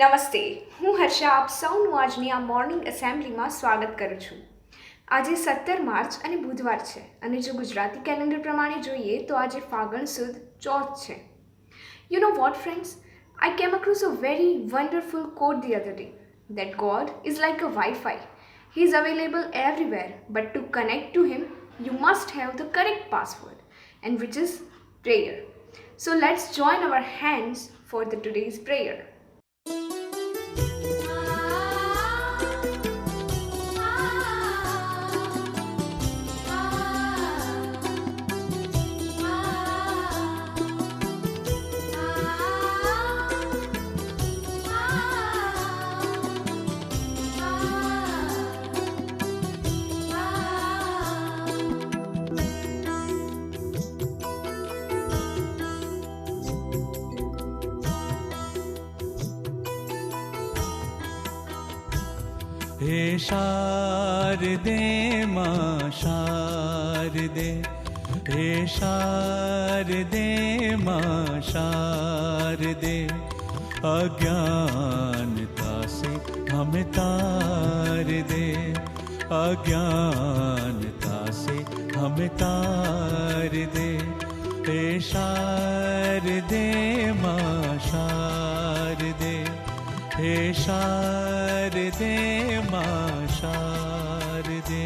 નમસ્તે. હું હર્ષા આપ સૌનું આજની આ મોર્નિંગ એસેમ્બલીમાં સ્વાગત કરું છું. આજે 17 માર્ચ અને બુધવાર છે અને જો ગુજરાતી કેલેન્ડર પ્રમાણે જોઈએ તો આજે ફાગણ સુદ ચોથ છે. You know what, friends? I came across a very wonderful quote the other day that God is like a Wi-Fi. He is available everywhere, but to connect to Him, you must have the correct password, and which is prayer. So let's join our hands for the today's prayer. हे शारदे मां शारदे, हे शारदे मां शारदे, अज्ञानता से हमें तार दे, अज्ञानता से हमें तार दे। हे शारदे मां शारदे, हे शारदे मां शारदे।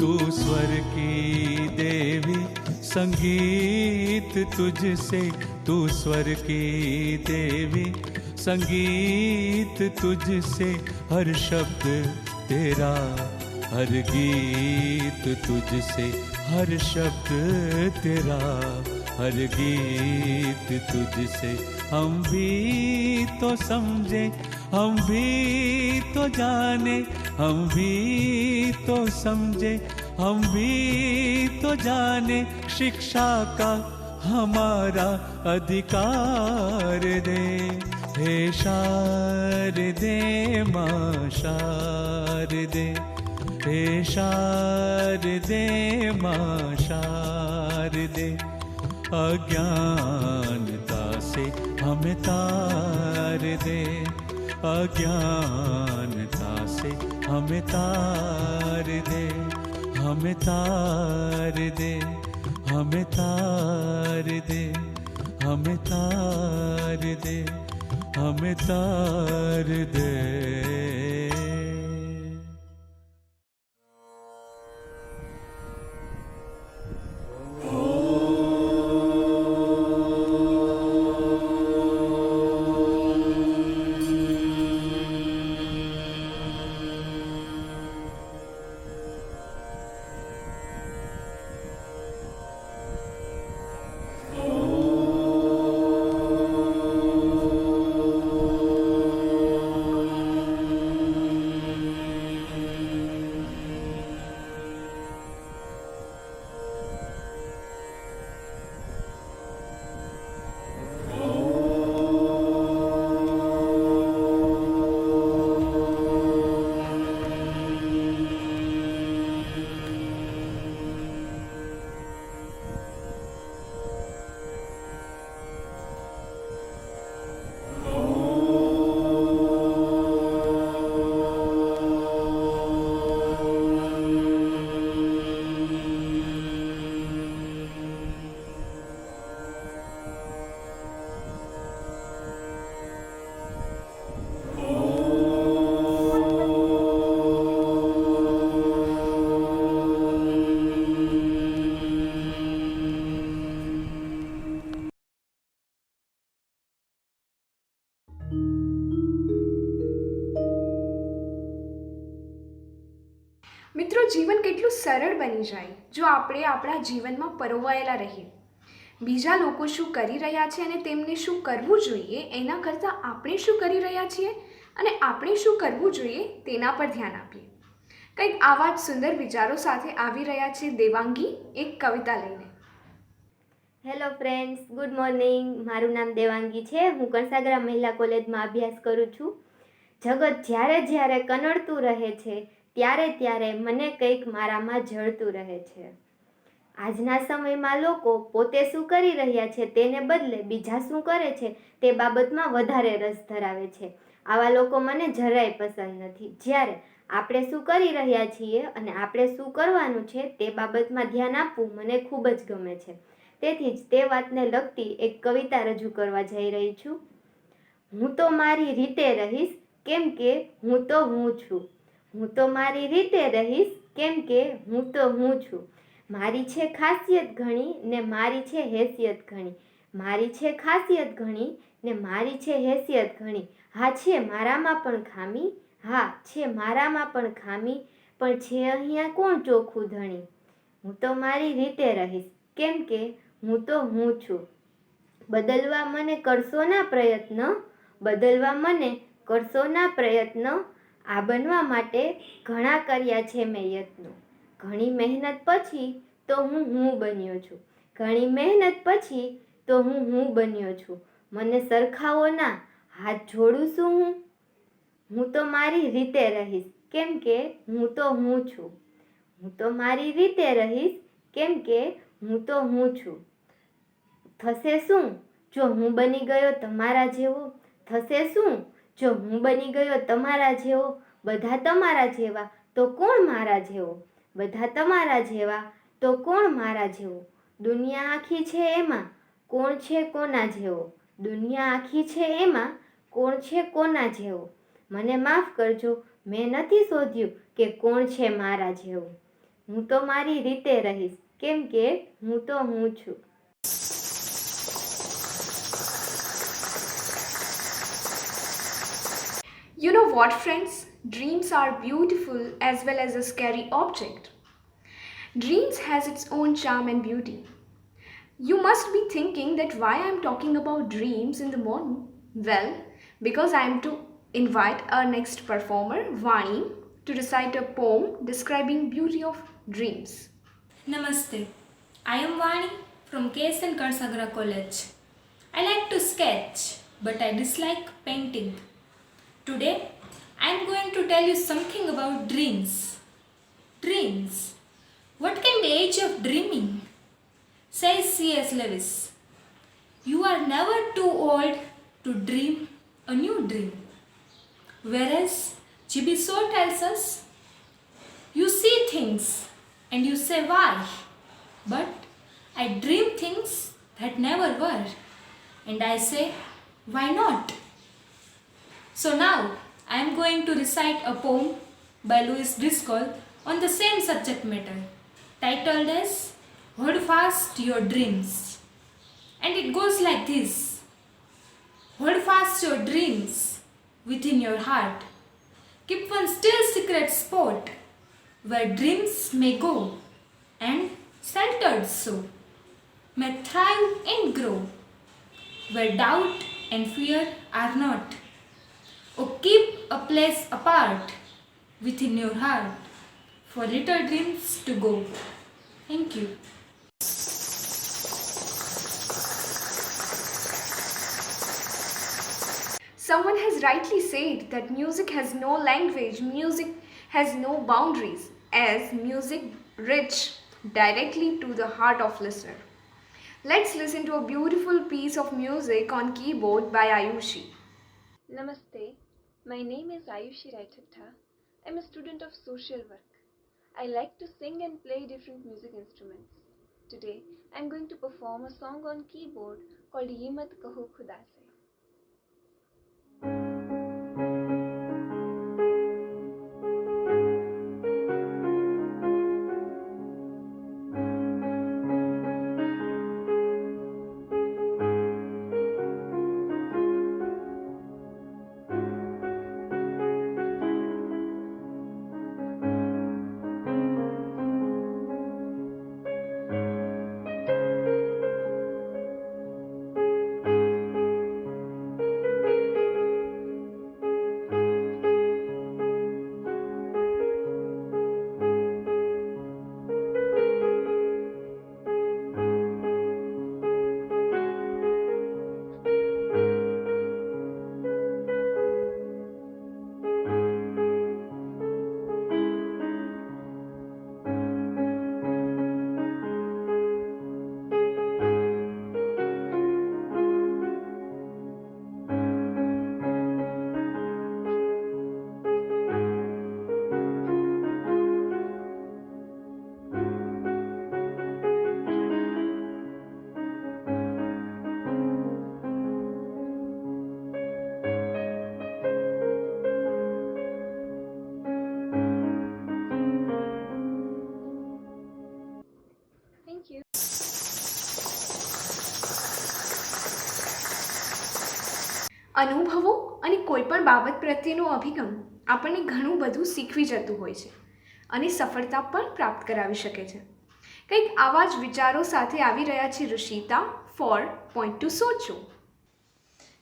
तू स्वर की देवी, संगीत तुझसे, तू स्वर की देवी, संगीत तुझसे, हर शब्द तेरा, हर गीत तुझसे, हर शब्द तेरा, हर गीत तुझसे। हम भी तो समझे, हम भी तो जाने, हम भी तो समझे, हम भी तो जाने, शिक्षा का हमारा अधिकार दे। हे शारदे मां शारदे, हे शारदे मां शारदे, अज्ञानता से हमें तार दे, अज्ञानता से हमें तार दे, हमें तार दे, हमें तार दे, हमें तार दे, हमें तार दे। મિત્રો, જીવન કેટલું સરળ બની જાય જો આપણે આપણા જીવનમાં પરોવાયેલા રહીએ. બીજા લોકો શું કરી રહ્યા છે અને તેમને શું કરવું જોઈએ એના કરતાં આપણે શું કરી રહ્યા છીએ અને આપણે શું કરવું જોઈએ તેના પર ધ્યાન આપીએ. કંઈક આવા જ સુંદર વિચારો સાથે આવી રહ્યા છે દેવાંગી એક કવિતા લઈને. Hello friends, good morning. મારું નામ દેવાંગી છે. હું કણસાગરા મહિલા કોલેજમાં અભ્યાસ કરું છું. જગત જ્યારે જ્યારે કનડતું રહે છે ત્યારે ત્યારે મને કંઈક મારામાં જળતું રહે છે. આજના સમયમાં લોકો પોતે શું કરી રહ્યા છે તેને બદલે બીજા શું કરે છે તે બાબતમાં વધારે રસ ધરાવે છે. આવા લોકો મને જરાય પસંદ નથી. જ્યારે આપણે શું કરી રહ્યા છીએ અને આપણે શું કરવાનું છે તે બાબતમાં ધ્યાન આપવું મને ખૂબ જ ગમે છે. તેથી જ તે વાતને લગતી એક કવિતા રજૂ કરવા જઈ રહી છું. હું તો મારી રીતે રહીશ કેમ કે હું તો હું છું. હું તો મારી રીતે રહીશ કેમ કે હું તો હું છું. મારી છે ખાસિયત ઘણી ને મારી છે હેસિયત ઘણી. મારી છે ખાસિયત ઘણી ને મારી છે હેસિયત ઘણી. હા, છે મારામાં પણ ખામી, હા છે મારામાં પણ ખામી, પણ છે અહીંયા કોણ ચોખ્ખું ધણી. હું તો મારી રીતે રહીશ કેમ કે હું તો હું છું. બદલવા મને કરશો ના પ્રયત્ન, બદલવા મને કરશો ના પ્રયત્ન. આ બનવા માટે ઘણા કર્યા છે મેં યત્નો. ઘણી મહેનત પછી તો હું બન્યો છું. ઘણી મહેનત પછી તો હું બન્યો છું. મને સરખાવો ના, હાથ જોડું છું હું. હું તો મારી રીતે રહીશ કેમ કે હું તો હું છું. હું તો મારી રીતે રહીશ કેમ કે હું તો હું છું. થશે શું જો હું બની ગયો તમારા જેવો? થશે શું જો હું બની ગયો તમારા જેવો? બધા તમારા જેવા તો કોણ મારા જેવો? બધા તમારા જેવા તો કોણ મારા જેવો? દુનિયા આખી છે એમાં કોણ છે કોના જેવો? દુનિયા આખી છે એમાં કોણ છે કોના જેવો? મને માફ કરજો, મેં નથી શોધ્યું કે કોણ છે મારા જેવો. હું તો મારી રીતે રહીશ કેમ કે હું તો હું છું. You know what, friends? Dreams are beautiful as well as a scary object. Dreams has its own charm and beauty. You must be thinking that why I am talking about dreams in the morning. Well, because I am to invite our next performer, Vani, to recite a poem describing beauty of dreams. Namaste. I am Vani from KSN Karsagra College. I like to sketch, but I dislike painting. Today, I am going to tell you something about dreams. Dreams. What can be age of dreaming? Says C.S. Lewis. You are never too old to dream a new dream. Whereas G.B. Shaw tells us, you see things and you say why, but I dream things that never were, and I say why not. So now I am going to recite a poem by Louis Driscoll on the same subject matter, titled as Hold Fast Your Dreams. And it goes like this. Hold fast your dreams within your heart. Keep one still secret spot where dreams may go and sheltered so may thrive and grow, where doubt and fear are not. Oh, keep a place apart within your heart for little dreams to go. Thank you. Someone has rightly said that music has no language, music has no boundaries, as music reach directly to the heart of listener. Let's listen to a beautiful piece of music on keyboard by Ayushi. Namaste, my name is Ayushi Raithatta. I'm a student of social work. I like to sing and play different music instruments. Today, I'm going to perform a song on keyboard called Ye Mat Kaho Khuda Se. અનુભવો અને કોઈપણ બાબત પ્રત્યેનો અભિગમ આપણને ઘણું બધું શીખવી જતું હોય છે અને સફળતા પણ પ્રાપ્ત કરાવી શકે છે. કંઈક આવા જ વિચારો સાથે આવી રહ્યા છે ઋષિતા ફોર પોઈન્ટ ટુ સોચો.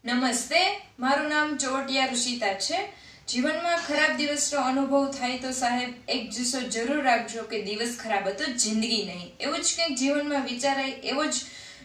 નમસ્તે, મારું નામ ચોવટિયા ઋષિતા છે. જીવનમાં ખરાબ દિવસનો અનુભવ થાય તો સાહેબ એક જુસ્સો જરૂર રાખજો કે દિવસ ખરાબ હતો, જિંદગી નહીં. એવું જ કંઈક જીવનમાં વિચારાય એવો જ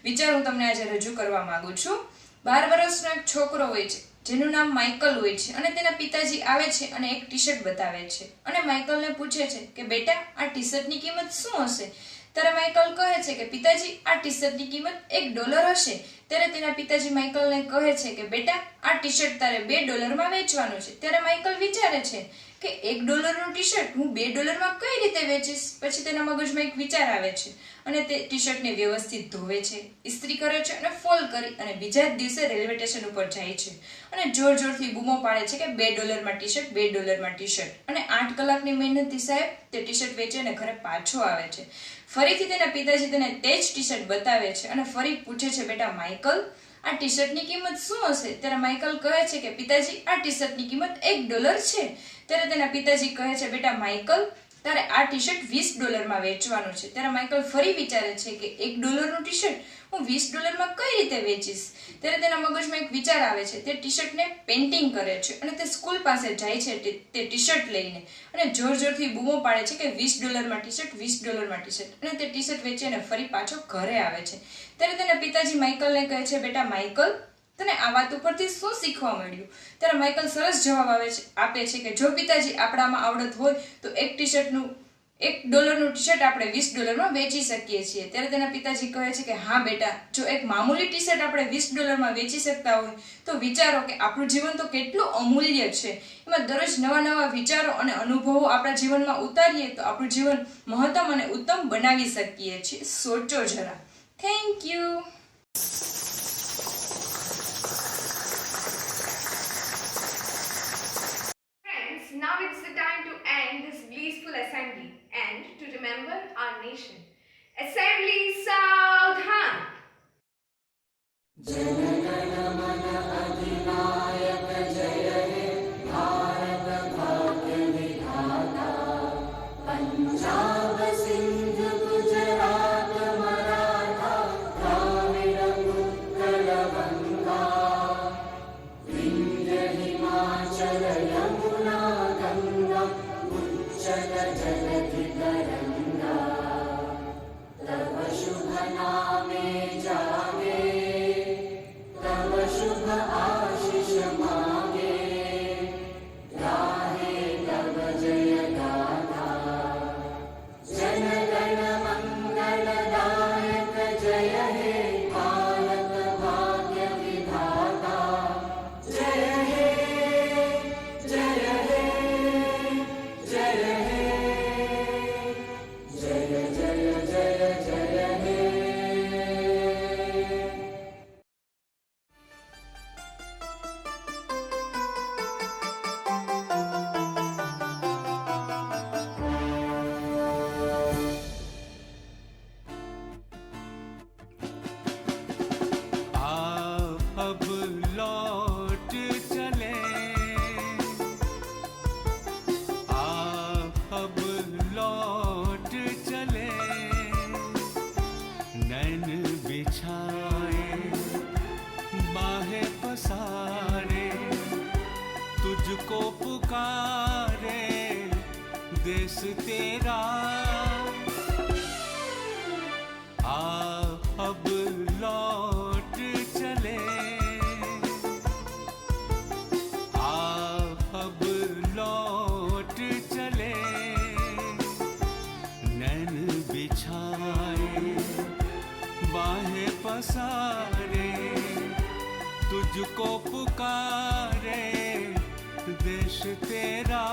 વિચાર હું તમને આજે રજૂ કરવા માંગુ છું. 12 વર્ષનો એક છોકરો હોય છે જેનું નામ માઇકલ હોય છે અને તેના પિતાજી આવે છે અને એક ટી શર્ટ બતાવે છે અને માઇકલને પૂછે છે કે બેટા આ ટી શર્ટની કિંમત શું હશે? ત્યારે માઇકલ કહે છે કે પિતાજી આ ટી શર્ટની કિંમત $1 હશે. ત્યારે તેના પિતાજી માઇકલને કહે છે કે બેટા આ ટી શર્ટ તારે $2 વેચવાનું છે. ત્યારે માઇકલ વિચારે છે કે $1નું ટી શર્ટ હું $2 કઈ રીતે વેચીશ? પછી તેના મગજમાં એક વિચાર આવે છે અને તે ટી શર્ટને વ્યવસ્થિત ધોવે છે, ઇસ્ત્રી કરે છે અને ફોલ્ડ કરી અને બીજા જ દિવસે રેલવે સ્ટેશન ઉપર જાય છે અને જોર જોરથી બૂમો પાડે છે કે $2માં ટી શર્ટ, $2માં ટી શર્ટ. અને 8 કલાકની મહેનતથી સાહેબ તે ટી શર્ટ વેચે અને ઘરે પાછો આવે છે. ફરીથી તેના પિતાજી તેને તે જ ટી શર્ટ બતાવે છે અને ફરી પૂછે છે બેટા માઇકલ આ ટી શર્ટની કિંમત શું હશે? ત્યારે માઇકલ કહે છે કે પિતાજી આ ટી શર્ટની કિંમત $1 છે. ત્યારે તેના પિતાજી કહે છે બેટા માઇકલ તારે આ ટી શર્ટ $20માં વેચવાનું છે. ત્યારે માઇકલ ફરી વિચારે છે કે $1નું ટી શર્ટ હું $20માં કઈ રીતે વેચીશ? ત્યારે તેના મગજમાં એક વિચાર આવે છે. તે ટી શર્ટને પેઇન્ટિંગ કરે છે અને તે સ્કૂલ પાસે જાય છે તે ટી શર્ટ લઈને અને જોર જોરથી બૂમો પાડે છે કે $20માં ટી શર્ટ, $20માં ટી શર્ટ. અને તે ટી શર્ટ વેચી અને ફરી પાછો ઘરે આવે છે. ત્યારે તેના પિતાજી માઇકલને કહે છે બેટા માઇકલ તને આ વાત ઉપરથી શું શીખવા મળ્યું? ત્યારે માઇકલ સરસ જવાબ આપે છે કે જો પિતાજી આપણામાં આવડત હોય તો એક ટી શર્ટનું $1નું ટી શર્ટ આપણે $20માં વેચી શકીએ છીએ. ત્યારે તેના પિતાજી કહે છે કે હા બેટા, જો એક મામૂલી ટી શર્ટ આપણે $20માં વેચી શકતા હોય તો વિચારો કે આપણું જીવન તો કેટલું અમૂલ્ય છે. એમાં દરરોજ નવા નવા વિચારો અને અનુભવો આપણા જીવનમાં ઉતારીએ તો આપણું જીવન મહત્તમ અને ઉત્તમ બનાવી શકીએ છીએ. સોચો જરા. Thank you. Now it's the time to end this blissful assembly and to remember our nation. Assembly Saudhan! तुझको पुकारे देश तेरा आ अब लौट चले आ अब लौट चले नैन बिछाए बाहें पसारे तुझको पुकारे देश तेरा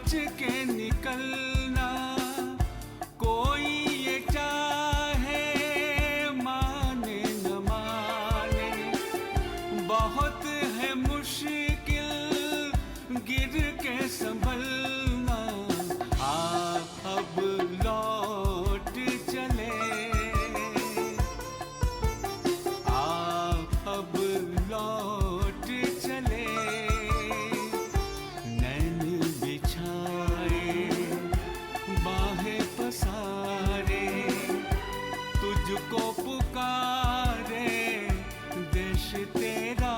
सोच के निकलना, कोई ये चाहे माने न माने, बहुत है मुश्किल गिर के संभलना। अब लौट चले, अब लौट चले, नैन बिछाए बाहें पसारे, तुझको पुकारे देश तेरा।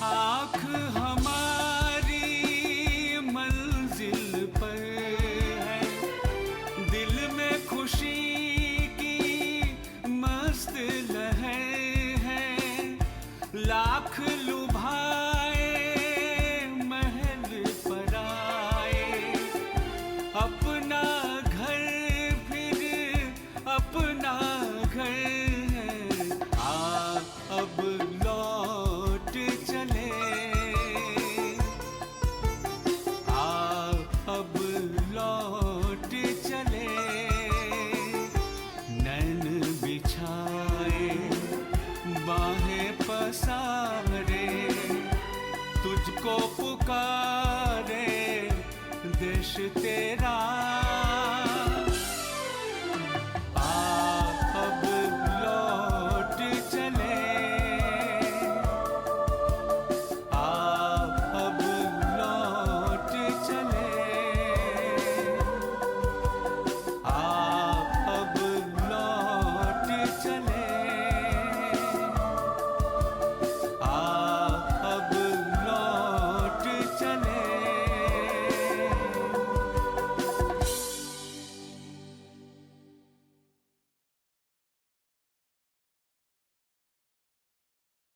आँख हमारी मंजिल पर है, दिल में खुशी की मस्त लहर है, लाख